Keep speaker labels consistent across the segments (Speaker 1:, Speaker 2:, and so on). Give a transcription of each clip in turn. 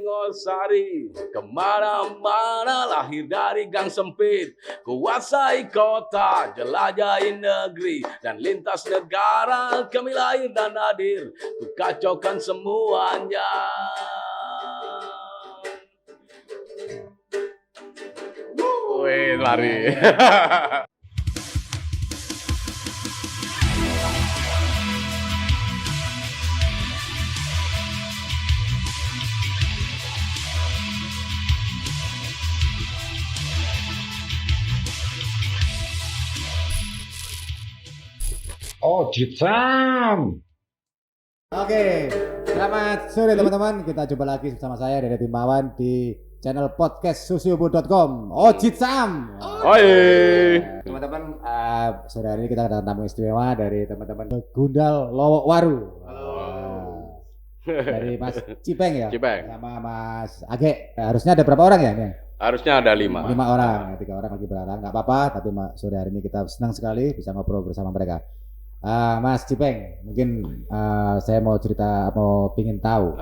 Speaker 1: Singosari, kemana-mana lahir dari gang sempit, kuasai kota, jelajahi negeri, dan lintas negara, kami lahir dan hadir, ku kacaukan semuanya. Wih, lari.
Speaker 2: Oh, Jitam.
Speaker 3: Oke, selamat sore teman-teman. Kita jumpa lagi bersama saya dari tim Mawan di channel podcast susiobo.com. Ojit Sam.
Speaker 1: Oi.
Speaker 3: Teman-teman, sore hari ini kita kedatangan tamu istimewa dari teman-teman Gundal Lowok Waru.
Speaker 1: Halo.
Speaker 3: Dari Mas Cipeng ya.
Speaker 1: Cipeng.
Speaker 3: Sama Mas Age. Harusnya ada berapa orang ya ini?
Speaker 1: Harusnya ada 5.
Speaker 3: 5 orang. 3 orang lagi berhalangan. Nggak apa-apa. Tapi sore hari ini kita senang sekali bisa ngobrol bersama mereka. Mas Cipeng, mungkin saya mau pingin tahu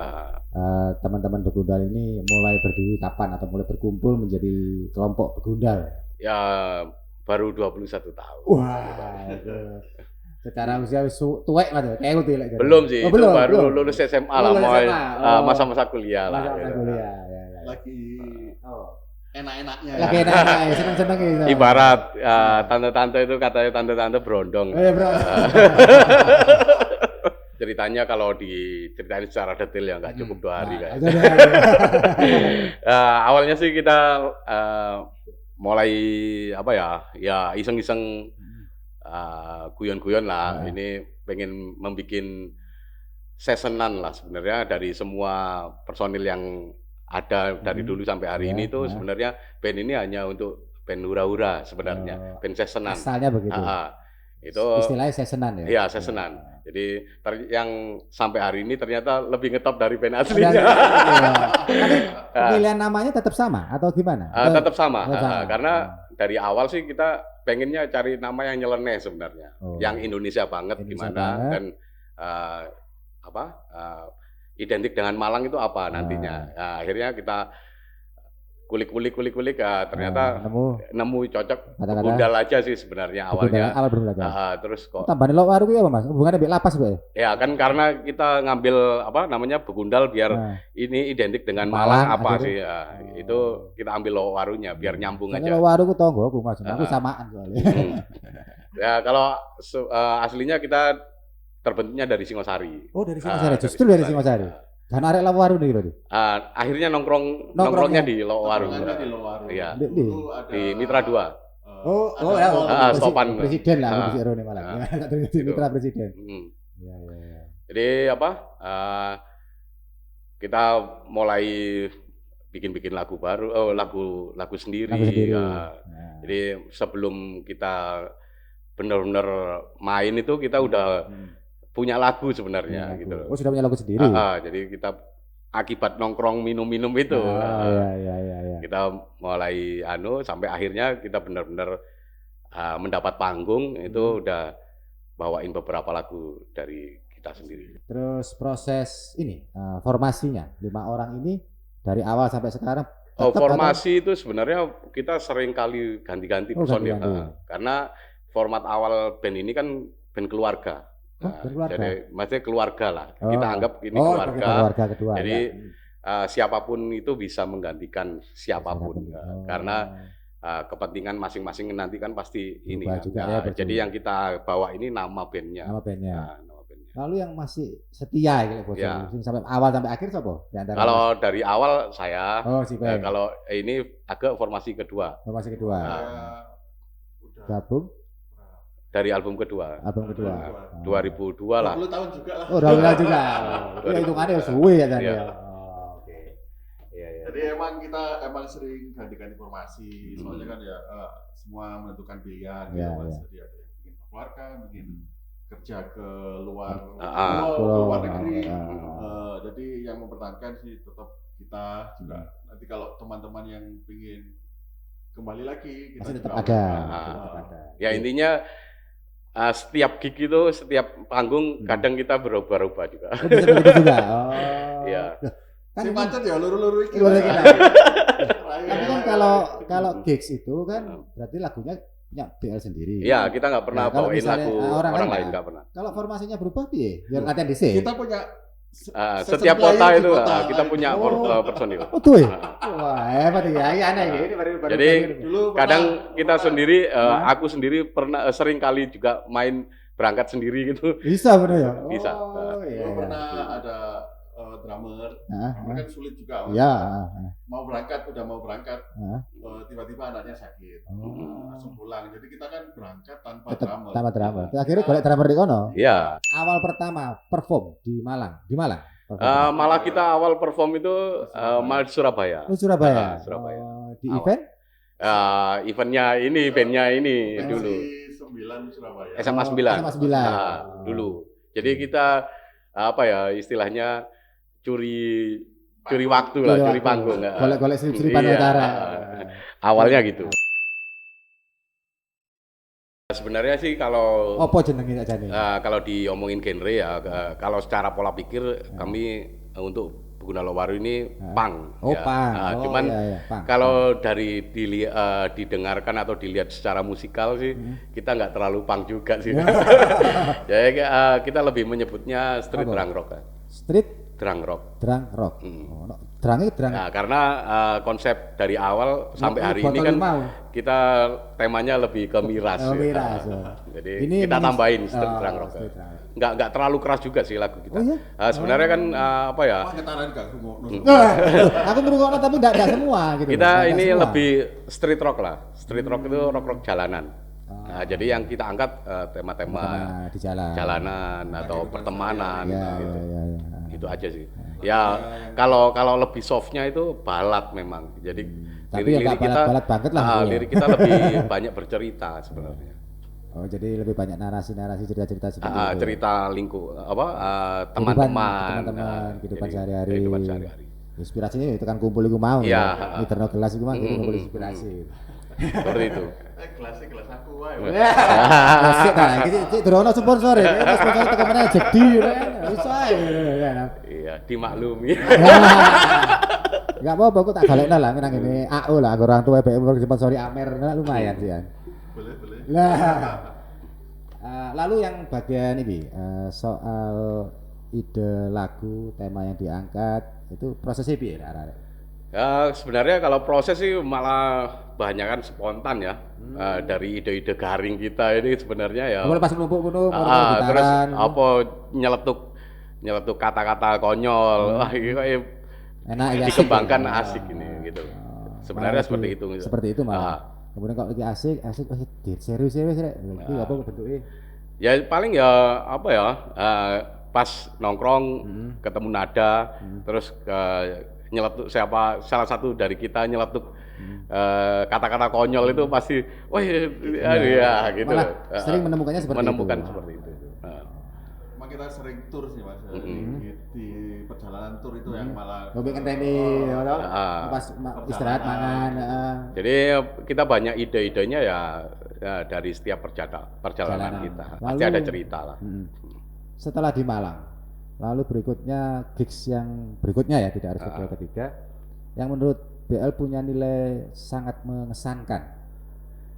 Speaker 3: teman-teman begundal ini mulai berdiri kapan atau mulai berkumpul menjadi kelompok begundal?
Speaker 1: Ya baru 21 tahun.
Speaker 3: Wah, itu. Secara usia tuwek mas, kayak gitu ya?
Speaker 1: Belum sih,
Speaker 3: belum,
Speaker 1: baru
Speaker 3: belum.
Speaker 1: lulus SMA lah, mau masa-masa kuliah lah.
Speaker 3: Masa-masa kuliah, ya.
Speaker 4: Lagi enak-enaknya.
Speaker 3: Lagi enak-enak, seneng-seneng gitu.
Speaker 1: Ibarat tante-tante itu katanya tante-tante berondong.
Speaker 3: Bro.
Speaker 1: Ceritanya kalau diceritain secara detail ya nggak cukup 2 hari kan. Awalnya sih kita mulai apa ya iseng-iseng guyon-guyon lah. Ini pengen membikin seasonan lah sebenarnya dari semua personil yang ada dari dulu sampai hari ini tuh sebenarnya band ini hanya untuk band hura-hura sebenarnya, band seasonan.
Speaker 3: Asalnya begitu.
Speaker 1: Itu
Speaker 3: istilahnya seasonan ya.
Speaker 1: Iya, seasonan. Jadi yang sampai hari ini ternyata lebih ngetop dari band aslinya.
Speaker 3: Tapi pilihan namanya tetap sama atau gimana?
Speaker 1: Tetap sama. Karena dari awal sih kita pengennya cari nama yang nyeleneh sebenarnya, yang Indonesia banget gimana dan identik dengan Malang itu apa nantinya. Nah, akhirnya kita kulik ternyata nemu cocok Begundal aja sih sebenarnya awalnya.
Speaker 3: Awal Begundal aja.
Speaker 1: Terus kok
Speaker 3: tambahan Lowok Waru apa Mas? Hubungannya dengan lapas Pak?
Speaker 1: Ya kan karena kita ngambil Begundal biar ini identik dengan Malang apa sih ya. Itu kita ambil Lowok Warunya biar nyambung aja.
Speaker 3: Lowok Waru ku tonggoku Mas, aku samaan soalnya.
Speaker 1: Ya kalau aslinya kita terbentuknya dari Singosari.
Speaker 3: Oh, dari Singosari. Justru dari Singosari. Karena arek Lowok Waru nih berarti.
Speaker 1: Akhirnya nongkrongnya di Lowok Waru. Iya. Di Mitra 2. Sopan
Speaker 3: presiden lah di Rone Malang. Di Mitra Presiden. Iya.
Speaker 1: Jadi kita mulai bikin lagu baru, lagu sendiri. Jadi sebelum kita benar-benar main itu kita udah punya lagu sebenarnya gitu.
Speaker 3: Oh, sudah punya lagu sendiri.
Speaker 1: Jadi kita akibat nongkrong minum-minum itu.
Speaker 3: Iya.
Speaker 1: Kita mulai sampai akhirnya kita benar-benar mendapat panggung itu udah bawain beberapa lagu dari kita sendiri.
Speaker 3: Terus proses ini formasinya 5 orang ini dari awal sampai sekarang.
Speaker 1: Formasi itu sebenarnya kita sering kali ganti-ganti personil. Karena format awal band ini kan band keluarga. Jadi maksudnya keluarga lah. Kita anggap ini keluarga kedua. Jadi siapapun itu bisa menggantikan siapapun. Karena kepentingan masing-masing nanti kan pasti ini. Jadi yang kita bawa ini nama bandnya. Nama bandnya.
Speaker 3: Lalu yang masih setia gitu, sampai awal sampai akhir siapa?
Speaker 1: Kalau dari awal saya.
Speaker 3: Kalau
Speaker 1: ini agak formasi kedua.
Speaker 3: Gabung.
Speaker 1: Dari album kedua. 2002 lah.
Speaker 4: 20 tahun juga lah.
Speaker 3: 20 tahun juga. Ya hitungannya suwe ya tadi.
Speaker 1: Oke.
Speaker 4: Jadi kita sering ganti-ganti formasi. Soalnya kan ya semua menentukan pilihan gitu Mas. Jadi ada yang bikin keluarga, bikin kerja ke luar negeri. Jadi yang mempertahankan sih tetap kita juga. Nanti kalau teman-teman yang ingin kembali lagi kita
Speaker 3: tetap ada.
Speaker 1: Ya intinya setiap gig itu, setiap panggung kadang kita berubah-ubah juga.
Speaker 3: Bisa begitu juga.
Speaker 1: Iya.
Speaker 3: Kan
Speaker 4: Si
Speaker 3: ini-
Speaker 4: macet ya luru-luru iki.
Speaker 3: Luru iki, nah.
Speaker 4: Raya.
Speaker 3: Tapi kan kalau gigs itu kan berarti lagunya punya BL sendiri.
Speaker 1: Iya, kita nggak pernah
Speaker 3: Nah, kalau
Speaker 1: bawain
Speaker 3: misalnya,
Speaker 1: lagu
Speaker 3: orang
Speaker 1: orang
Speaker 3: lain
Speaker 1: lain,
Speaker 3: nggak?
Speaker 1: nggak pernah.
Speaker 3: Kalau formasinya berubah piye? Biar latihan dhisik.
Speaker 4: Kita punya
Speaker 1: Setiap
Speaker 4: season
Speaker 1: kota
Speaker 4: player di
Speaker 1: itu
Speaker 4: kota
Speaker 1: kita
Speaker 4: lain.
Speaker 1: punya
Speaker 3: Oh.
Speaker 1: personil.
Speaker 3: Oh tuh. Wah, hebat ya. Iya aneh ya. Ini baru
Speaker 1: Jadi,
Speaker 4: Dulu
Speaker 1: Kadang
Speaker 4: pernah-
Speaker 1: kita
Speaker 4: pernah-
Speaker 1: sendiri,
Speaker 3: Hah?
Speaker 1: aku sendiri pernah sering kali juga main berangkat sendiri gitu.
Speaker 3: bisa bener ya.
Speaker 1: Bisa.
Speaker 3: Oh iya.
Speaker 4: dulu pernah ada drummer,
Speaker 3: Heeh.
Speaker 4: drummer kan sulit juga.
Speaker 3: Iya.
Speaker 4: Mau berangkat, udah mau berangkat,
Speaker 3: Heeh.
Speaker 4: tiba-tiba anaknya sakit,
Speaker 3: Oh.
Speaker 4: langsung pulang. Jadi kita kan berangkat tanpa
Speaker 3: Tetap
Speaker 4: drummer.
Speaker 3: tambah drummer. Terus akhirnya golek drummer di kono.
Speaker 1: Iya.
Speaker 3: Awal pertama perform di Malang. Di Malang.
Speaker 1: Malah kita awal perform itu malah di Surabaya.
Speaker 3: Oh, Surabaya.
Speaker 1: Surabaya.
Speaker 3: Oh, di
Speaker 1: Awal.
Speaker 3: event?
Speaker 1: Eventnya ini, bandnya ini
Speaker 4: Pensi
Speaker 1: dulu.
Speaker 4: 9 Surabaya.
Speaker 1: SMA 9.
Speaker 3: SMA 9.
Speaker 1: Dulu. Jadi kita apa ya istilahnya curi waktu lah, curi panggung.
Speaker 3: Golek-golek sirip-siripan
Speaker 1: Iya.
Speaker 3: utara.
Speaker 1: Awalnya gitu. Sebenarnya sih kalau
Speaker 3: Apa jenenge sakjane?
Speaker 1: kalau diomongin genre ya, kalau secara pola pikir kami untuk Beguna Lowaru ini punk.
Speaker 3: Oh,
Speaker 1: ya.
Speaker 3: punk.
Speaker 1: Cuman
Speaker 3: iya, punk.
Speaker 1: kalau dari didengarkan atau dilihat secara musikal sih, kita nggak terlalu punk juga sih. Jadi kita lebih menyebutnya street
Speaker 3: Apa?
Speaker 1: drunk rock.
Speaker 3: Street
Speaker 1: Drunk rock.
Speaker 3: drunk rock.
Speaker 1: Hmm.
Speaker 3: Oh, no. Drangnya drang.
Speaker 1: Nah, karena konsep dari awal sampai hari ini
Speaker 3: botol
Speaker 1: kan
Speaker 3: mau.
Speaker 1: kita temanya lebih ke miras.
Speaker 3: Oh,
Speaker 1: ya.
Speaker 3: miras,
Speaker 1: Nah,
Speaker 3: ya.
Speaker 1: Jadi
Speaker 3: Ini
Speaker 1: kita
Speaker 3: minis-
Speaker 1: tambahin street
Speaker 3: Oh,
Speaker 1: drunk rock.
Speaker 3: street drunk rock.
Speaker 1: Nggak terlalu keras juga sih lagu kita.
Speaker 3: Oh, iya?
Speaker 1: Sebenarnya kan apa ya?
Speaker 4: Wah, ngetaran gak ngomong.
Speaker 3: Aku ngrungokno tapi enggak semua gitu.
Speaker 1: Kita
Speaker 3: Nggak
Speaker 1: ini
Speaker 3: semua.
Speaker 1: lebih street rock lah. Street rock itu rock jalanan. Nah, jadi yang kita angkat tema-tema
Speaker 3: Nah, di jalan.
Speaker 1: jalanan atau pertemanan
Speaker 3: Ya,
Speaker 1: gitu.
Speaker 3: ya, ya.
Speaker 1: Itu aja sih. Ya kalau lebih softnya itu balad memang. Jadi
Speaker 3: Tapi ya nggak balad-balad banget lah. gitu ya.
Speaker 1: lirik kita lebih banyak bercerita sebenarnya.
Speaker 3: Oh, jadi lebih banyak narasi-narasi cerita-cerita seperti itu.
Speaker 1: Cerita lingkup apa
Speaker 3: Kehidupan
Speaker 1: teman-teman,
Speaker 3: teman-teman, kehidupan
Speaker 1: jadi
Speaker 3: sehari-hari.
Speaker 1: kehidupan sehari-hari.
Speaker 3: Inspirasinya itu kan kumpul iku mau.
Speaker 1: Iya.
Speaker 3: Ya. Niterno gelas iku mah gitu kumpul inspirasi.
Speaker 1: Seperti itu.
Speaker 4: Kelas aku wae.
Speaker 3: Asik ta, iki durung ono sponsor ya. Ini sponsor tekan meneh jadi kan. Wis ae.
Speaker 1: Iya, dimaklumi.
Speaker 3: Enggak apa-apa kok tak galekno lah nang ngene AO lah orang tua BM sponsori Amer nah, lumayan sih kan.
Speaker 4: Boleh.
Speaker 3: Lah. Lalu yang bagian ini soal ide lagu, tema yang diangkat itu prosesnya piye arek?
Speaker 1: Ya, sebenarnya kalau proses sih malah banyak kan spontan ya. Dari ide-ide garing kita ini sebenarnya ya.
Speaker 3: Mulai pas numpuk ngono,
Speaker 1: Terus apa nyeletuk kata-kata konyol. Wah, ini kayak
Speaker 3: enak ya.
Speaker 1: dikembangkan asik ini gitu. Sebenarnya
Speaker 3: Malah
Speaker 1: seperti itu.
Speaker 3: Seperti itu malah. Kemudian kalau lagi asik serius wis rek. Iki apa bentuke?
Speaker 1: Ya paling ya apa ya pas nongkrong ketemu nada terus nyeletuk salah satu dari kita nyeletuk kata-kata konyol itu pasti wah ya gitu.
Speaker 3: Malah sering menemukannya seperti
Speaker 1: menemukan
Speaker 3: itu.
Speaker 1: seperti itu.
Speaker 4: Emang kita sering tur sih Mas. Di perjalanan tur itu yang malah
Speaker 3: Ngopi ngenteni ngono. Pas istirahat mangan,
Speaker 1: Jadi kita banyak ide-idenya ya dari setiap perjalanan kita. Pasti
Speaker 3: Lalu-
Speaker 1: ada cerita lah.
Speaker 3: Setelah di Malang, lalu berikutnya gigs yang berikutnya ya tidak harus kedua ketiga yang menurut BL punya nilai sangat mengesankan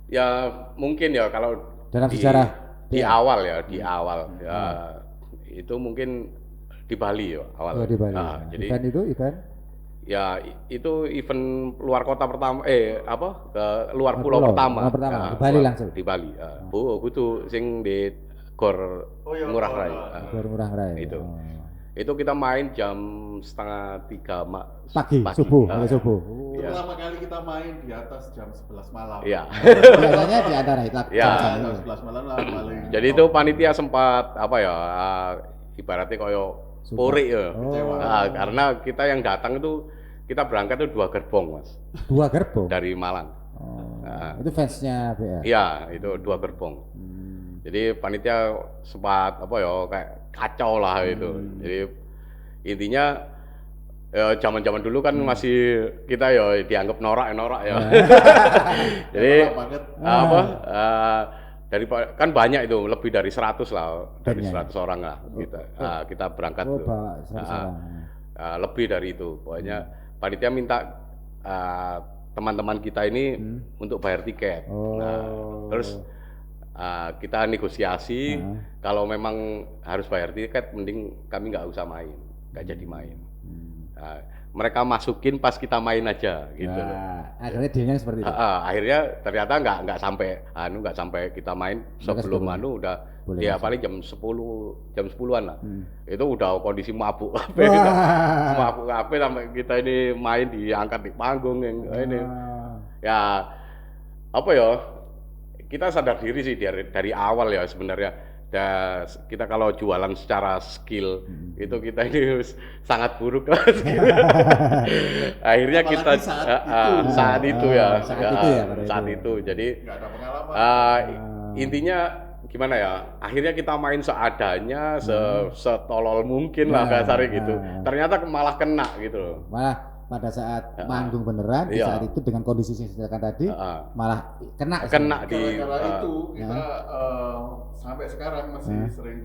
Speaker 1: Ya mungkin ya kalau
Speaker 3: dalam sejarah
Speaker 1: di
Speaker 3: BL.
Speaker 1: awal ya itu mungkin di Bali ya awal.
Speaker 3: Oh, di Bali.
Speaker 1: Jadi
Speaker 3: event
Speaker 1: ya itu event luar kota pertama ke luar pulau pertama.
Speaker 3: Ke Bali langsung.
Speaker 1: Di Bali. Kudu sing di Gor Ngurah Rai.
Speaker 3: Gor Ngurah Rai.
Speaker 1: Itu.
Speaker 3: Oh.
Speaker 1: Itu kita main jam 2:30
Speaker 3: Pagi. Subuh.
Speaker 1: Ah.
Speaker 3: Subuh.
Speaker 1: Iya.
Speaker 4: pertama kali kita main di atas jam 11 malam.
Speaker 1: Iya.
Speaker 3: Biasanya di antara itu.
Speaker 1: Ya.
Speaker 4: Jam 11 malam lah paling.
Speaker 1: Jadi itu panitia sempat ibaratnya koyo puri ya.
Speaker 3: Oh.
Speaker 1: Karena kita yang datang itu kita berangkat itu 2 gerbong Mas
Speaker 3: 2 gerbong.
Speaker 1: dari Malang.
Speaker 3: Oh. Itu fansnya BL.
Speaker 1: Iya itu 2 gerbong. Jadi panitia sempat kayak kacau lah itu. Jadi intinya zaman-zaman dulu kan masih kita ya dianggap norak ya. Jadi
Speaker 4: banget.
Speaker 1: dari kan banyak itu lebih dari 100 lah, dari
Speaker 3: Banyak.
Speaker 1: 100 orang lah kita berangkat
Speaker 3: Oh,
Speaker 1: tuh.
Speaker 3: bawa 100 orang.
Speaker 1: lebih dari itu. Pokoknya panitia minta teman-teman kita ini untuk bayar tiket. Terus kita negosiasi, kalau memang harus bayar tiket, mending kami nggak usah main, nggak jadi main. Mereka masukin pas kita main aja gitu.
Speaker 3: Akhirnya dealnya seperti itu.
Speaker 1: Akhirnya ternyata nggak sampai kita main sebelum udah boleh ya paling jam 10-an lah. Itu udah kondisi mabuk mabuk sampai kita ini main diangkat di panggung yang ini. Ya apa ya? Kita sadar diri sih dari awal ya sebenarnya. Kita kalau jualan secara skill itu kita ini sangat buruk lah. Akhirnya kita saat itu. Jadi intinya gimana ya? Akhirnya kita main seadanya, setolol mungkin lah kasarnya gitu. Ternyata malah kena gitu loh.
Speaker 3: Malah pada saat manggung beneran di saat itu dengan kondisi yang disediakan tadi malah kena
Speaker 4: di itu kita sampai sekarang masih sering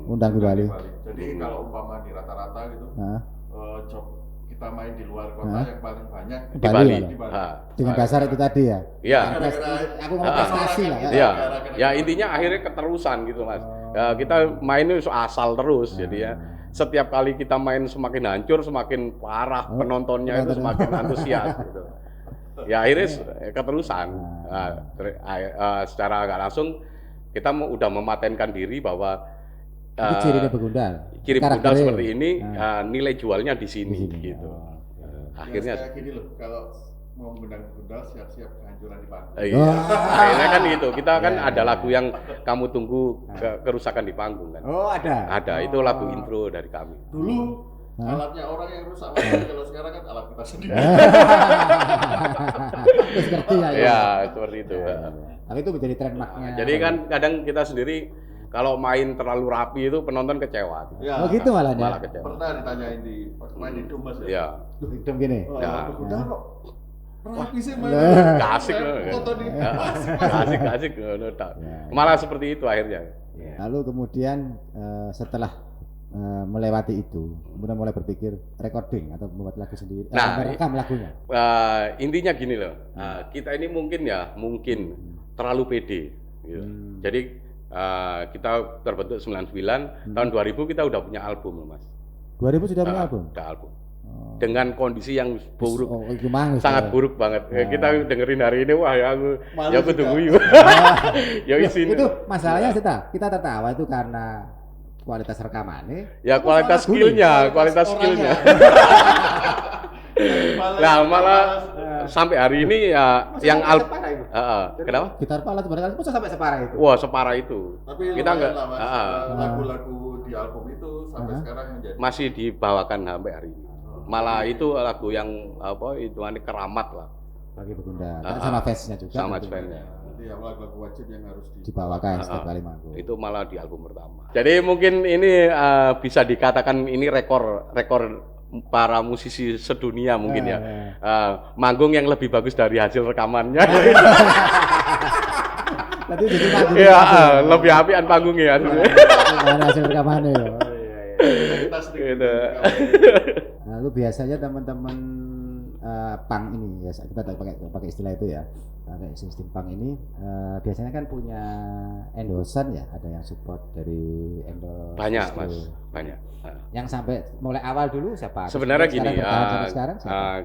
Speaker 3: undang di Bali.
Speaker 4: Jadi kalau umpama di rata-rata gitu job kita main di luar kota yang paling banyak
Speaker 3: di Bali. Dengan dasar itu tadi ya.
Speaker 1: Iya.
Speaker 3: Aku ngomong prestasi lah.
Speaker 1: Iya. Ya intinya akhirnya keterusan gitu Mas. Ya, kita main itu asal terus jadi ya. Setiap kali kita main semakin hancur, semakin parah penontonnya itu semakin antusias gitu. Ya akhirnya keterusan. Secara nggak langsung kita udah mematenkan diri bahwa
Speaker 3: ciri begundal.
Speaker 1: Ciri begundal seperti ini nilai jualnya di sini gitu. Akhirnya
Speaker 4: kayak gini loh, kalau mau mengundang begundal siap-siap kehancuran di panggung.
Speaker 1: Akhirnya kan gitu. Kita kan ada lagu yang kamu tunggu kerusakan di panggung kan.
Speaker 3: Ada.
Speaker 1: Ada, itu lagu intro dari kami.
Speaker 4: Dulu alatnya orang yang rusak, kalau sekarang kan alat kita sendiri.
Speaker 3: Seperti
Speaker 1: ya, seperti itu.
Speaker 3: Tapi itu menjadi trademarknya.
Speaker 1: Jadi kan kadang kita sendiri kalau main terlalu rapi itu penonton kecewa.
Speaker 3: Ya. Oh gitu malah
Speaker 1: kecewa.
Speaker 4: Pernah ditanyain di main di Mas ya.
Speaker 1: Iya.
Speaker 3: Hitam gini.
Speaker 4: Rapi sih main.
Speaker 1: Asik. Asik. Malah seperti itu akhirnya.
Speaker 3: Lalu kemudian setelah melewati itu, kemudian mulai berpikir recording atau membuat lagu sendiri, merekam lagunya.
Speaker 1: Intinya gini loh, kita ini mungkin terlalu pede. Gitu. Jadi kita terbentuk 99, tahun 2000 kita udah punya album Mas.
Speaker 3: 2000 sudah punya album?
Speaker 1: Udah album. Dengan kondisi yang buruk, sangat
Speaker 3: ya.
Speaker 1: Buruk banget. Kita dengerin hari ini, wah ya aku tunggu ya isin.
Speaker 3: Itu masalahnya kita tertawa itu karena kualitas rekamannya.
Speaker 1: Ya kualitas skillnya. Nah malah sampai hari ini ya yang album. Kenapa?
Speaker 3: Gitar pala sebenarnya masa sampai separah itu.
Speaker 1: Wah separah itu.
Speaker 4: Tapi kita enggak. Lagu-lagu di album itu sampai sekarang
Speaker 1: masih dibawakan sampai hari ini. Malah itu lagu yang keramat lah
Speaker 3: bagi begundal. Sama fansnya juga.
Speaker 1: Sama fansnya.
Speaker 4: Jadi lagu wajib yang harus
Speaker 3: dibawakan setiap kali manggung.
Speaker 1: Itu malah di album pertama. Jadi mungkin ini bisa dikatakan ini rekor para musisi sedunia mungkin ya. Manggung yang lebih bagus dari hasil rekamannya.
Speaker 3: Tadi jadi panggung.
Speaker 1: Iya, lebih apian panggungnya
Speaker 3: hasil rekamannya.
Speaker 1: Gitu.
Speaker 3: Lalu biasanya teman-teman punk ini ya, kita pakai istilah itu ya, kayak sistem punk ini biasanya kan punya endorsan ya, ada yang support dari endorse.
Speaker 1: Banyak Mas, banyak.
Speaker 3: Yang sampai mulai awal dulu siapa?
Speaker 1: Sebenarnya gini
Speaker 3: sekarang,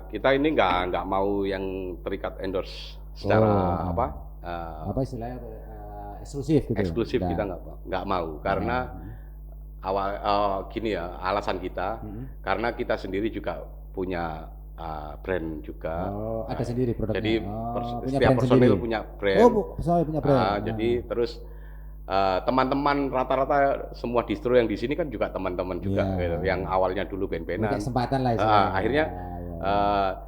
Speaker 1: kita ini nggak mau yang terikat endorse secara
Speaker 3: apa istilahnya eksklusif gitu.
Speaker 1: Eksklusif kita nggak mau karena gini ya alasan kita karena kita sendiri juga punya brand juga.
Speaker 3: Ada sendiri produknya.
Speaker 1: Jadi setiap personil punya brand.
Speaker 3: Personil punya brand.
Speaker 1: Jadi terus teman-teman rata-rata semua distro yang di sini kan juga teman-teman juga gitu, yang awalnya dulu band-bandan.
Speaker 3: Kesempatan lah
Speaker 1: akhirnya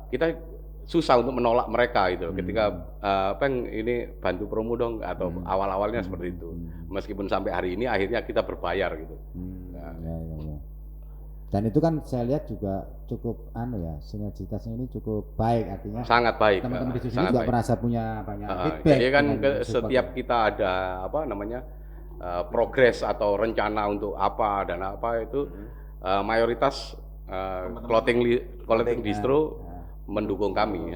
Speaker 1: kita susah untuk menolak mereka gitu. Ketika ini bantu promo dong atau awal-awalnya seperti itu. Meskipun sampai hari ini akhirnya kita berbayar gitu.
Speaker 3: Dan itu kan saya lihat juga cukup sinergitasnya ini cukup baik, artinya
Speaker 1: sangat baik.
Speaker 3: Teman-teman di sini juga merasa punya banyak feedback.
Speaker 1: Jadi kan setiap kita ada progres atau rencana untuk apa dan apa itu mayoritas clothing distro mendukung kami.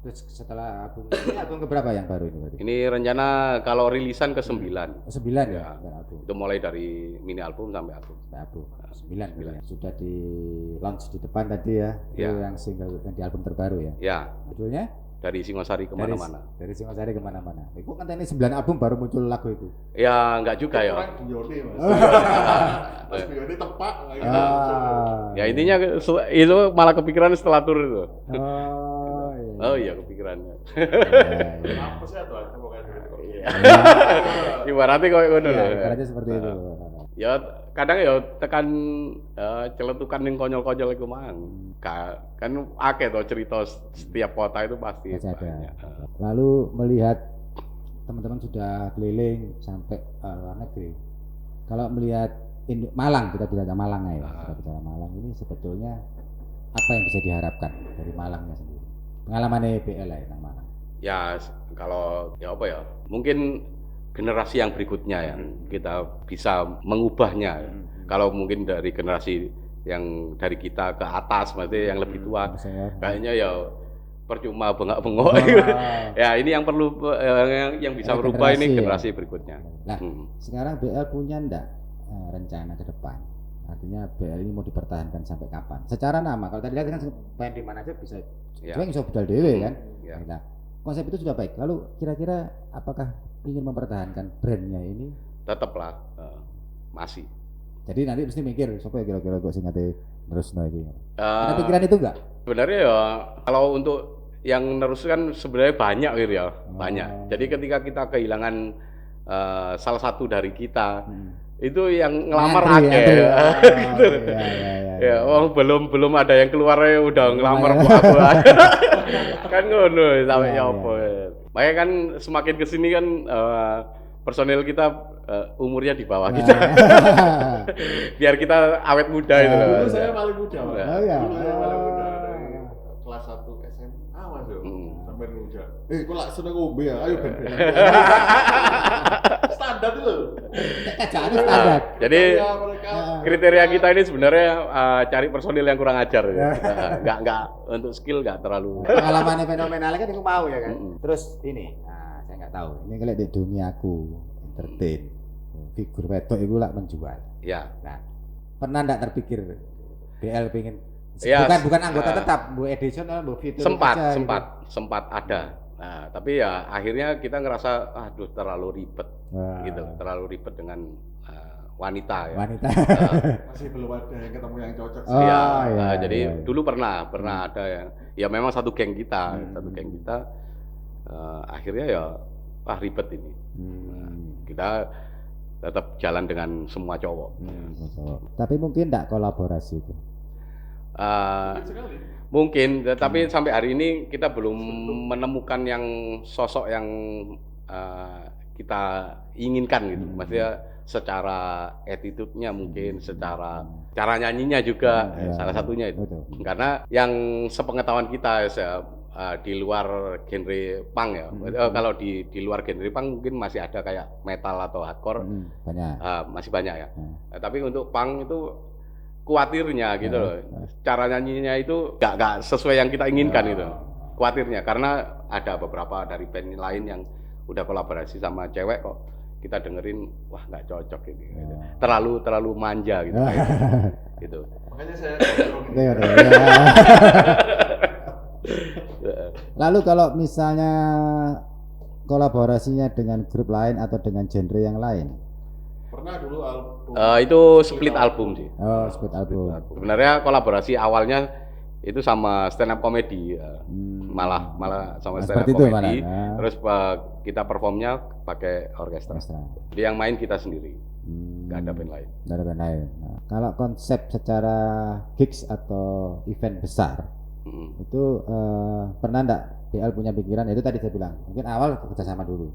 Speaker 3: Terus setelah album ini album keberapa yang baru ini berarti?
Speaker 1: Ini rencana kalau rilisan ke-9.
Speaker 3: 9 ya.
Speaker 1: Itu mulai dari mini album sampai album.
Speaker 3: 9. Sudah di launch di depan tadi ya. Itu yang single yang di album terbaru ya.
Speaker 1: Ya.
Speaker 3: Judulnya?
Speaker 1: Dari Singosari kemana-mana.
Speaker 3: Dari Singosari kemana-mana. Itu kan ini 9 album baru muncul lagu itu.
Speaker 1: Ya enggak juga ya.
Speaker 4: Orang Biyone Mas. Mas Biyone tepak.
Speaker 1: Ya intinya itu malah kepikiran setelah tur itu. Oh iya kepikirannya.
Speaker 4: Apa sih atau pokoknya.
Speaker 1: Ibaratnya kayak ngono lho.
Speaker 3: Ibaratnya seperti itu.
Speaker 1: Ya kadang ya tekan celetukan ning konyol-konyol iku mang. Kan akeh to cerita setiap kota itu pasti banyak.
Speaker 3: Lalu melihat teman-teman sudah keliling sampai luar negeri. Kalau melihat Malang, kita bicara Malang ya. Kita bicara Malang ini sebetulnya apa yang bisa diharapkan dari Malangnya sendiri? Pengalaman BL ya tentang Malang. Ya
Speaker 1: kalau ya apa ya? Mungkin generasi yang berikutnya yang kita bisa mengubahnya. Kalau mungkin dari generasi yang dari kita ke atas, maksudnya yang lebih tua, kayaknya ya percuma bengak-bengok. Ya ini yang perlu yang bisa berubah ini generasi berikutnya.
Speaker 3: Nah, sekarang BL punya ndak rencana ke depan? Artinya BL ini mau dipertahankan sampai kapan? Secara nama, kalau tadi lihat kan main di mana aja bisa, cuma bisa budal dewe kan. Nah, konsep itu sudah baik. Lalu kira-kira apakah ingin mempertahankan brandnya ini?
Speaker 1: Tetaplah masih.
Speaker 3: Jadi nanti mesti mikir, siapa ya kira-kira kok sing ngate nerusno iki. Ada pikiran itu enggak?
Speaker 1: Sebenarnya ya kalau untuk yang nerus kan sebenarnya banyak gitu ya, banyak. Jadi ketika kita kehilangan salah satu dari kita, itu yang ngelamar akeh. Gitu. Ya, belum ada yang keluar udah ngelamar aku. Kan ngono sampai ya apa. Makanya kan semakin kesini kan personil kita umurnya di bawah kita. Biar kita awet muda itu loh.
Speaker 4: Dulu saya paling muda, Mas. Dulu saya paling muda dari kelas 1 SMA Mas yo. Sampai muda. Kok lak seneng ngombe ya? Ayo ben-benan. Standar itu loh.
Speaker 3: Standar.
Speaker 1: Jadi kriteria kita ini sebenarnya cari personil yang kurang ajar ya. Enggak untuk skill enggak terlalu.
Speaker 3: Pengalaman fenomenalnya kan itu mau ya kan. Terus ini, saya enggak tahu. Ini kalau di duniaku entertain figur wedok itu lah menjual.
Speaker 1: Ya.
Speaker 3: Nah, pernah enggak terpikir BL pengen
Speaker 1: ya,
Speaker 3: bukan anggota tetap, Bu Edison atau Bu Fitur
Speaker 1: sempat ada. Nah, tapi ya akhirnya kita ngerasa aduh terlalu ribet gitu, terlalu ribet dengan wanita ya.
Speaker 4: Masih belum ada yang ketemu yang cocok sih.
Speaker 1: Jadi dulu pernah ada yang ya memang satu geng kita, akhirnya ya ribet ini. Kita tetap jalan dengan semua cowok.
Speaker 3: Tapi mungkin enggak kolaborasi itu.
Speaker 1: Mungkin, tapi sampai hari ini kita belum menemukan yang sosok yang kita inginkan gitu. Maksudnya secara attitude-nya mungkin, secara cara nyanyinya juga salah satunya itu. Karena yang sepengetahuan kita di luar genre punk ya. Kalau di luar genre punk mungkin masih ada kayak metal atau hardcore.
Speaker 3: Banyak.
Speaker 1: Masih banyak ya. Tapi untuk punk itu kuatirnya gitu loh. Cara nyanyinya itu gak sesuai yang kita inginkan gitu. Kuatirnya karena ada beberapa dari band lain yang udah kolaborasi sama cewek kok kita dengerin wah nggak cocok ini. Gitu. Terlalu manja gitu. Gitu.
Speaker 4: Makanya saya
Speaker 3: Lalu kalau misalnya kolaborasinya dengan grup lain atau dengan genre yang lain?
Speaker 4: Pernah dulu album.
Speaker 1: Itu split album sih.
Speaker 3: Oh, split album.
Speaker 1: Sebenarnya kolaborasi awalnya itu sama stand up comedy. Malah sama stand up comedy. Terus kita performnya pakai orkestra. Jadi yang main kita sendiri. Nggak ada band lain.
Speaker 3: Nggak ada band lain. Nah, kalau konsep secara gigs atau event besar itu pernah enggak BL punya pikiran, itu tadi saya bilang mungkin awal kerjasama dulu,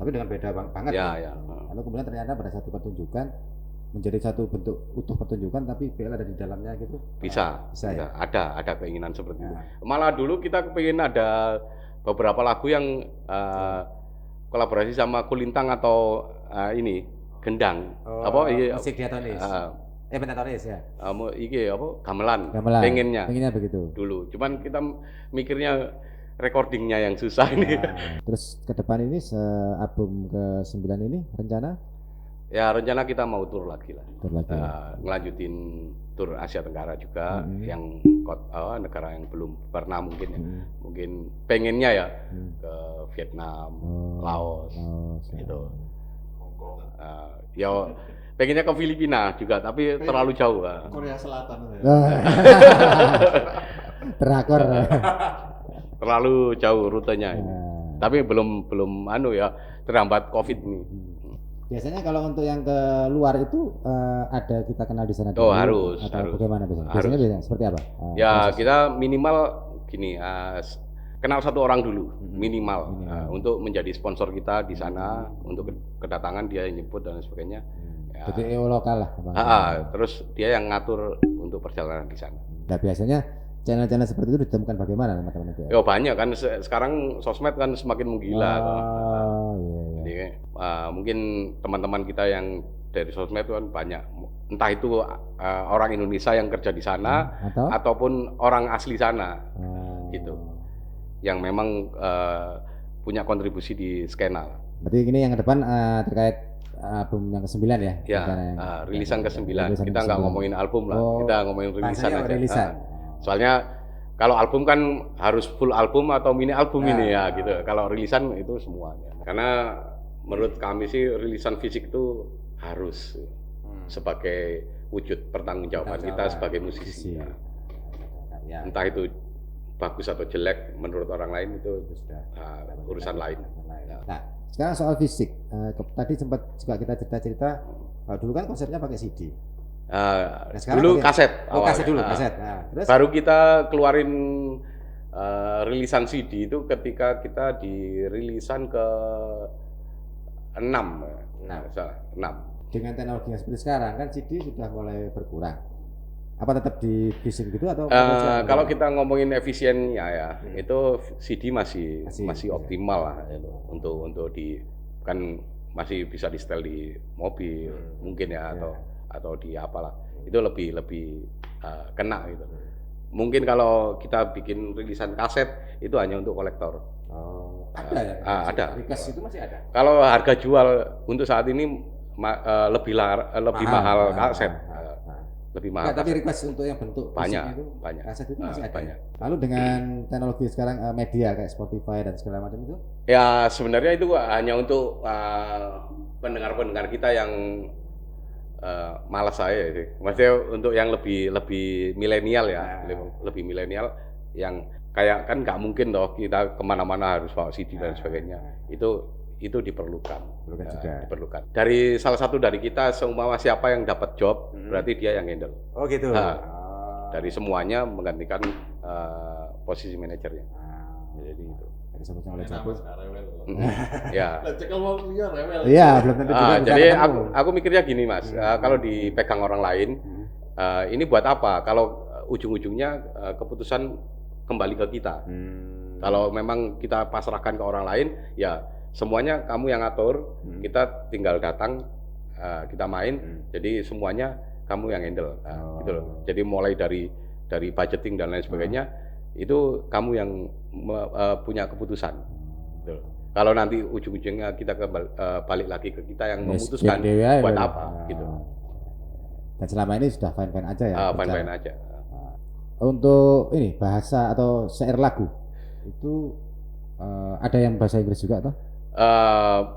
Speaker 3: tapi dengan beda banget
Speaker 1: ya.
Speaker 3: Lalu kemudian ternyata pada satu pertunjukan menjadi satu bentuk utuh pertunjukan tapi BL ada di dalamnya gitu.
Speaker 1: Bisa ya? Ada keinginan seperti itu. Malah dulu kita kepingin ada beberapa lagu yang kolaborasi sama Kulintang atau ini Gendang.
Speaker 3: Musik diatonis. Pentatonis ya.
Speaker 1: Iki apa? Gamelan.
Speaker 3: Gamelan.
Speaker 1: Pengennya
Speaker 3: begitu.
Speaker 1: Dulu. Cuman kita mikirnya recordingnya yang susah ini.
Speaker 3: Terus ke depan ini album ke-9 ini rencana?
Speaker 1: Ya rencana kita mau tur lagi lah. Ngelanjutin tur Asia Tenggara juga yang negara yang belum pernah mungkin ya. Mungkin pengennya ya ke Vietnam, Laos gitu. Ya pengennya ke Filipina juga tapi terlalu jauh.
Speaker 4: Korea Selatan ya.
Speaker 3: Terakor.
Speaker 1: Terlalu jauh rutenya ini. Tapi belum ya terhambat Covid ini.
Speaker 3: Biasanya kalau untuk yang ke luar itu ada kita kenal di sana dulu.
Speaker 1: Harus.
Speaker 3: Bagaimana biasanya? Biasanya seperti apa?
Speaker 1: Ya kita minimal gini, kenal satu orang dulu minimal. Untuk menjadi sponsor kita di sana, untuk kedatangan dia yang nyebut dan sebagainya. Ya.
Speaker 3: Jadi lokal lah.
Speaker 1: Terus dia yang ngatur untuk perjalanan di sana.
Speaker 3: Nah biasanya channel-channel seperti itu ditemukan bagaimana teman-teman itu?
Speaker 1: Ya banyak kan sekarang sosmed kan semakin menggila.
Speaker 3: Iya.
Speaker 1: Jadi mungkin teman-teman kita yang dari sosmed kan banyak, entah itu orang Indonesia yang kerja di sana ataupun orang asli sana, gitu, yang memang punya kontribusi di skena.
Speaker 3: Berarti ini yang ke depan terkait album yang ke-9 ya?
Speaker 1: Ya, rilisan ke-9. Kita nggak ngomongin album lah, kita ngomongin rilisan aja. Soalnya kalau album kan harus full album atau mini album ini ya gitu. Kalau rilisan itu semuanya. Karena menurut kami sih rilisan fisik itu harus sebagai wujud pertanggungjawaban kita sebagai musisi. Ya. Entah itu bagus atau jelek menurut orang lain itu urusan lain.
Speaker 3: Nah, sekarang soal fisik. Tadi sempat juga kita cerita-cerita. Dulu kan konsepnya pakai CD.
Speaker 1: Dulu kaset.
Speaker 3: Kaset dulu, kaset.
Speaker 1: Terus? Baru kita keluarin rilisan CD itu ketika kita di rilisan ke 6.
Speaker 3: Dengan teknologi yang seperti sekarang kan CD sudah mulai berkurang. Apa tetap di fisik gitu atau?
Speaker 1: Kalau kita ngomongin efisiennya ya, itu CD masih optimal lah untuk di kan masih bisa di setel di mobil mungkin ya atau di apalah, itu lebih kena gitu. Mungkin kalau kita bikin rilisan kaset itu hanya untuk kolektor.
Speaker 3: Ada ya?
Speaker 1: Ada.
Speaker 3: Request itu masih ada.
Speaker 1: Kalau harga jual untuk saat ini lebih mahal kaset. Lebih mahal.
Speaker 3: Tapi request untuk yang bentuk
Speaker 1: banyak.
Speaker 3: Kaset itu masih ada.
Speaker 1: Banyak.
Speaker 3: Lalu dengan teknologi sekarang media kayak Spotify dan segala macam itu?
Speaker 1: Ya sebenarnya itu hanya untuk pendengar-pendengar kita yang malas saya sih. Maksudnya untuk yang lebih milenial ya, lebih milenial yang kayak kan nggak mungkin loh kita kemana-mana harus bawa CD dan sebagainya. Itu diperlukan. Diperlukan. Dari salah satu dari kita, seumpama siapa yang dapat job, berarti dia yang handle.
Speaker 3: Oh gitu.
Speaker 1: Dari semuanya menggantikan posisi manajernya. Jadi itu.
Speaker 3: Disebutnya oleh Jago.
Speaker 1: Ya.
Speaker 3: Iya, belum tentu juga.
Speaker 1: Jadi aku mikirnya gini Mas, kalau dipegang orang lain, ini buat apa? Kalau ujung-ujungnya keputusan kembali ke kita. Kalau memang kita pasrahkan ke orang lain, ya semuanya kamu yang atur, kita tinggal datang, kita main, jadi semuanya kamu yang handle, gitu loh. Jadi mulai dari budgeting dan lain sebagainya, itu kamu yang punya keputusan. Gitu. Kalau nanti ujung-ujungnya kita balik lagi ke kita yang memutuskan buat apa, gitu.
Speaker 3: Dan selama ini sudah fine-fine aja ya?
Speaker 1: Fine-fine aja.
Speaker 3: Untuk ini bahasa atau syair lagu itu ada yang bahasa Inggris juga atau?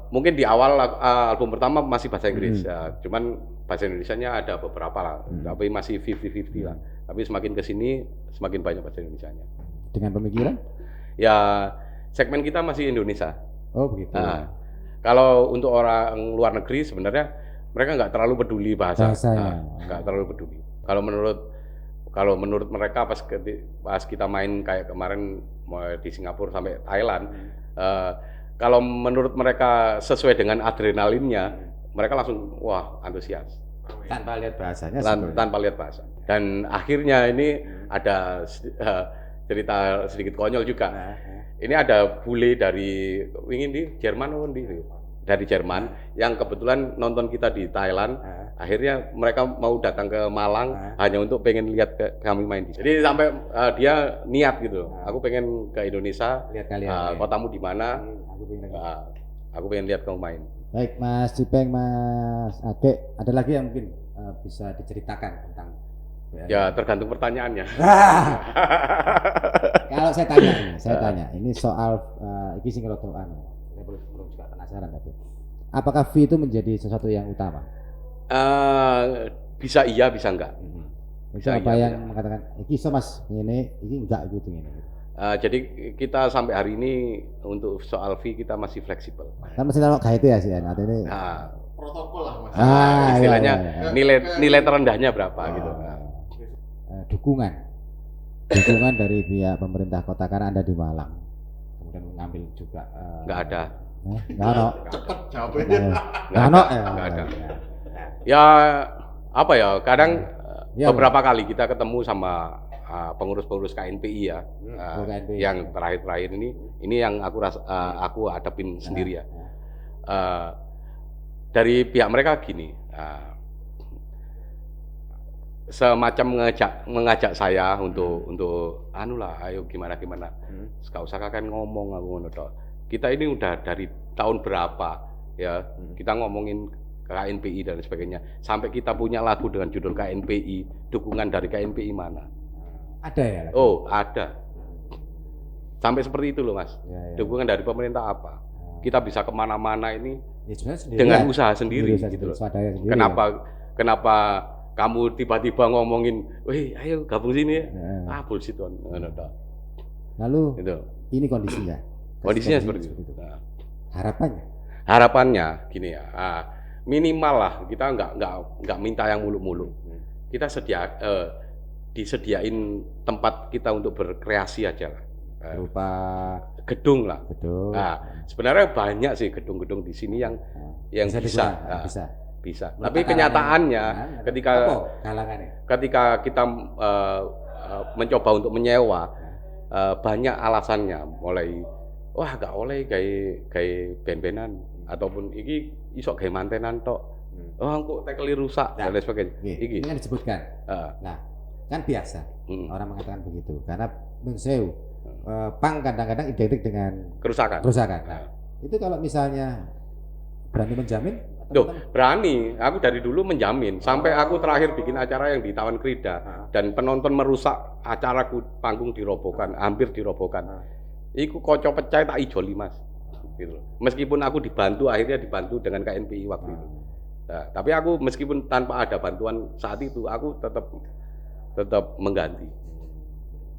Speaker 1: Mungkin di awal album pertama masih bahasa Inggris, cuman bahasa Indonesianya ada beberapa lah, tapi masih 50-50 lah. Tapi semakin kesini semakin banyak bahasa Indonesianya.
Speaker 3: Dengan pemikiran?
Speaker 1: Ya segmen kita masih Indonesia.
Speaker 3: Oh begitu.
Speaker 1: Kalau untuk orang luar negeri sebenarnya mereka nggak terlalu peduli bahasanya. Nggak terlalu peduli. Kalau menurut mereka pas kita main kayak kemarin di Singapura sampai Thailand, kalau menurut mereka sesuai dengan adrenalinnya, mereka langsung wah antusias.
Speaker 3: Tanpa lihat bahasanya.
Speaker 1: Tanpa lihat bahasa. Dan akhirnya ini ada cerita sedikit konyol juga. Ini ada bule dari ingin di Jerman di dari Jerman yang kebetulan nonton kita di Thailand. Akhirnya mereka mau datang ke Malang hanya untuk pengen lihat kami main di sini. Jadi sampai dia niat gitu. Aku pengen ke Indonesia,
Speaker 3: lihat kalian.
Speaker 1: Kotamu di mana? Aku pengen lihat kamu main.
Speaker 3: Baik, Mas Cipeng, Mas Age, ada lagi yang mungkin bisa diceritakan tentang
Speaker 1: ya tergantung pertanyaannya.
Speaker 3: Kalau saya tanya, ini soal ini sing rada saya belum juga penasaran tapi apakah fee itu menjadi sesuatu yang utama?
Speaker 1: Bisa iya, bisa enggak.
Speaker 3: Bisa apa iya, yang mengatakan iki iso Mas, ini enggak gitu ini.
Speaker 1: Jadi kita sampai hari ini untuk soal fee kita masih fleksibel.
Speaker 3: Kan masih taruh kayak itu ya sih, nanti ini.
Speaker 4: Protokol lah Mas.
Speaker 1: Istilahnya
Speaker 3: iya.
Speaker 1: nilai terendahnya berapa gitu.
Speaker 3: Dukungan dari pihak pemerintah kota karena Anda di Malang, kemudian mengambil juga.
Speaker 1: Nggak ada.
Speaker 3: Nggak ada.
Speaker 4: Cepet jawabnya.
Speaker 1: Nggak ada. Ya apa ya? Kadang beberapa kali kita ketemu sama pengurus-pengurus KNPI ya, yang terakhir-terakhir ini yang aku hadapin sendiri ya. Dari pihak mereka gini, semacam mengajak saya untuk ayo gimana. Gak usah kakek ngomong aku ngono tok. Kita ini udah dari tahun berapa ya, kita ngomongin KNPI dan sebagainya. Sampai kita punya lagu dengan judul KNPI, dukungan dari KNPI mana? Ada ya? Oh, ada. Sampai seperti itu loh Mas. Ya. Dukungan dari pemerintah apa? Kita bisa kemana-mana ini dengan usaha sendiri gitu loh. Kenapa kamu tiba-tiba ngomongin, wih ayo gabung sini ya? Bullshit kan.
Speaker 3: Lalu itu. Ini kondisinya?
Speaker 1: Kondisinya seperti itu. Nah. Harapannya gini ya, minimal lah kita nggak minta yang muluk-muluk. Kita disediain tempat kita untuk berkreasi aja lah.
Speaker 3: Berupa
Speaker 1: gedung lah. Nah, sebenarnya banyak sih gedung-gedung di sini yang bisa. Tapi kenyataannya ketika kita mencoba untuk menyewa, banyak alasannya, mulai wah gak oleh kayak ben-benan ataupun iki iso gawe mantenan tok. Kok tekeli rusak dan lain sebagainya.
Speaker 3: Ini kan disebutkan. Nah, kan biasa orang mengatakan begitu karena mensew pang kadang-kadang identik dengan kerusakan. Nah, itu kalau misalnya berani menjamin?
Speaker 1: Berani. Aku dari dulu menjamin. Sampai aku terakhir bikin acara yang di Taman Krida dan penonton merusak acaraku, panggung dirobohkan, hampir dirobohkan. Iku kocok pecah tak ijoli Mas. Gitu. Meskipun aku akhirnya dibantu dengan KNPI waktu itu. Nah, tapi aku meskipun tanpa ada bantuan saat itu, aku tetap mengganti.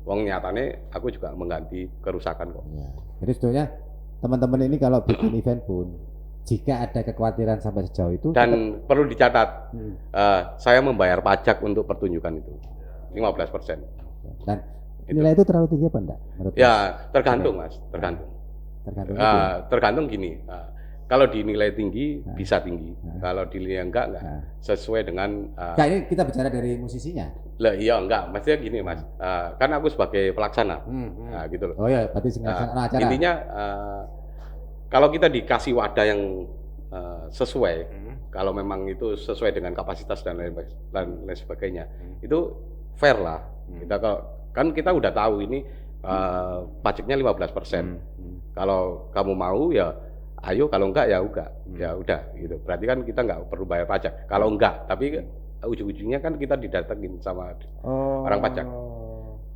Speaker 1: Wong nyatane aku juga mengganti kerusakan kok.
Speaker 3: Ya. Jadi sebetulnya teman-teman ini kalau bikin event pun jika ada kekhawatiran sampai sejauh itu
Speaker 1: dan perlu dicatat, saya membayar pajak untuk pertunjukan itu 15%.
Speaker 3: Dan nilai itu terlalu tinggi apa enggak?
Speaker 1: Ya tergantung Mas, tergantung gini. Kalau dinilai tinggi bisa tinggi, kalau dinilai enggak sesuai dengan.
Speaker 3: Ini kita bicara dari musisinya.
Speaker 1: Lah iya enggak, maksudnya gini Mas, kan aku sebagai pelaksana, gitu loh.
Speaker 3: Oh ya, berarti acara.
Speaker 1: Intinya kalau kita dikasih wadah yang sesuai, kalau memang itu sesuai dengan kapasitas dan lain sebagainya, itu fair lah. Kita udah tahu ini pajaknya 15%. Kalau kamu mau ya ayo, kalau enggak ya udah gitu. Berarti kan kita nggak perlu bayar pajak. Kalau enggak, tapi ujung-ujungnya kan kita didatengin sama orang pajak.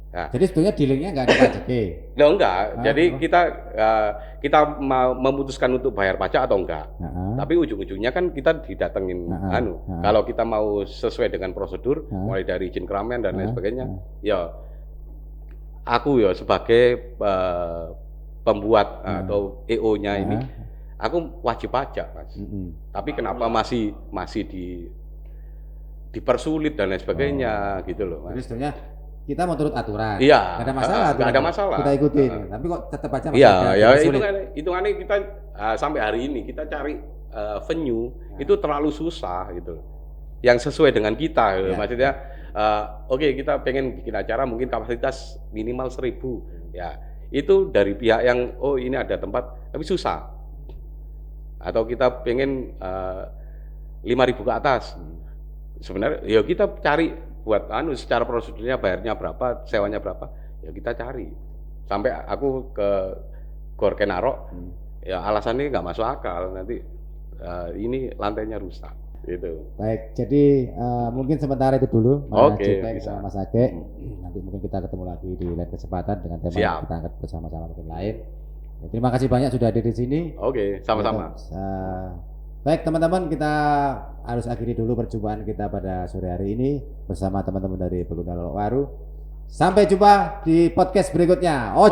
Speaker 1: Nah,
Speaker 3: jadi sebetulnya dealingnya nggak ada pajak.
Speaker 1: Enggak. Jadi kita mau memutuskan untuk bayar pajak atau enggak. Tapi ujung-ujungnya kan kita didatengin Kalau kita mau sesuai dengan prosedur, mulai dari izin keramaian dan lain sebagainya, ya aku ya sebagai pembuat atau EO-nya ini, aku wajib pajak, Mas. Tapi kenapa masih dipersulit dan lain sebagainya gitu loh, Mas.
Speaker 3: Jadi sebetulnya kita mau turut aturan.
Speaker 1: Iya.
Speaker 3: Nggak ada masalah.
Speaker 1: Nggak ada masalah.
Speaker 3: Kita ikutin. Tapi kok tetap aja masih
Speaker 1: hitungannya kita sampai hari ini kita cari venue itu terlalu susah gitu loh. Yang sesuai dengan kita gitu. Maksudnya oke, kita pengen bikin acara mungkin kapasitas minimal 1.000 ya. Itu dari pihak yang ini ada tempat tapi susah. atau kita pengen 5.000 ke atas. Sebenarnya ya kita cari buat secara prosedurnya bayarnya berapa, sewanya berapa, ya kita cari. Sampai aku ke Gor Kenaro, ya alasannya nggak masuk akal, nanti ini lantainya rusak. Gitu.
Speaker 3: Baik, jadi mungkin sementara itu dulu Mas Jipeng sama Mas Age. Nanti mungkin kita ketemu lagi di lain kesempatan dengan tema yang kita angkat bersama-sama mungkin lain. Ya, terima kasih banyak sudah hadir di sini.
Speaker 1: Oke, sama-sama.
Speaker 3: Baik teman-teman, kita harus akhiri dulu perjumpaan kita pada sore hari ini bersama teman-teman dari Beguna Lolok Waru. Sampai jumpa di podcast berikutnya. Oh,